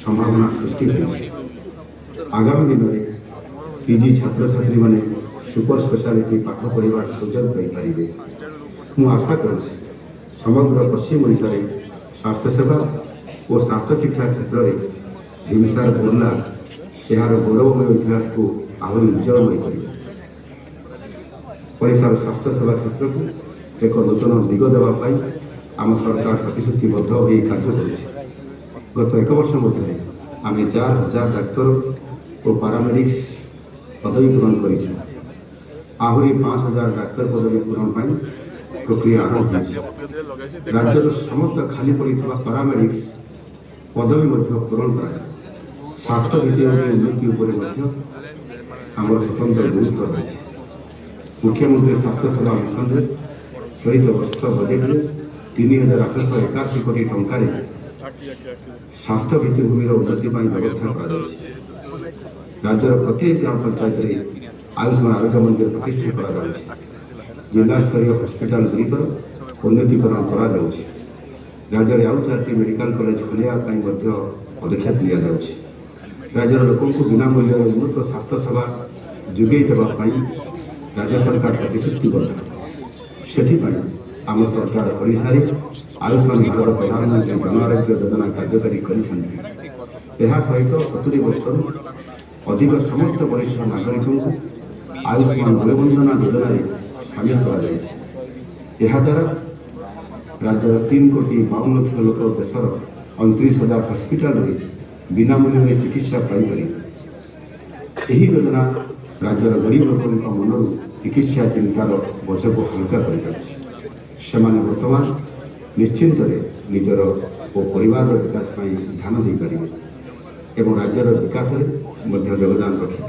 संभावना सृष्टि होइछि। आगामी दिन में पीजी छात्र छात्री माने सुपर स्पेशलिटी पाठ पढ़ार सुजोग पाइपारे। मु आशा करुछि समग्र पश्चिम ओडिशा रे स्वास्थ्य सेवा और स्वास्थ्य शिक्षा क्षेत्र में भीमसार बुर्ला यार गौरवमय इतिहास को आहरी उज्जवलमय करेंगे। ओडिशार स्वास्थ्य सेवा क्षेत्र को एक नूतन दिग देवाई आम सरकार प्रतिश्रुतिबद्ध हो कार्य करुछि। गत एक वर्ष मध्य आम 4000 डाक्तर और पारामेडिक्स पदवी पूरण करूँ। आहरी 5000 डाक्तर पदवी पूरण पर प्रक्रिया आरंभ हो। राज्यर समस्त खाली पड़ा पारामेडिक्स पदवी पूरण कर स्वास्थ्य भित्तिभूमि उन्नति आम स्वतंत्र गुरुत्व रही। मुख्यमंत्री स्वास्थ्य सेवा मिशन चलित वर्ष बजेट में 3881 कोटी टंकार स्वास्थ्य भित्तिभूमि उन्नति व्यवस्था कर राज्यर प्रत्येक ग्राम पंचायत में आयुष्मान आरोग्य मंदिर प्रतिष्ठा कर जिला स्तरीय हस्पिटाल गुड़िकर उन्नतीकरण कर राज्य में आउ 4टी मेडिकल कॉलेज खोलिया पदक्षेप लिया राज्यर लोक बिना मूल्य उन्नत स्वास्थ्य सेवा जोगे देवाई राज्य सरकार प्रतिश्रुतिबद्ध। से आम सरकार ओडिशा रे आयुष्मान भारत प्रधानमंत्री जन आरोग्य योजना कार्यकारी कर सहित 70 वर्ष अधिक समस्त वरिष्ठ नागरिकों आयुष्मान वयोवंदना योजना सामिल कर द्वारा राज्य 3,52 लाख लोक देशर 29,000 हस्पिटाल बिना मूल्य चिकित्सा पाइपर। यही योजना राज्यर गरीब लोकों मनरू चिकित्सा चिंतार बोझ को हल्का कर वर्तमान निश्चिंत निजर और परिवार विकास ध्यान दे पारे और राज्यर विकास में योगदान रखिपारे।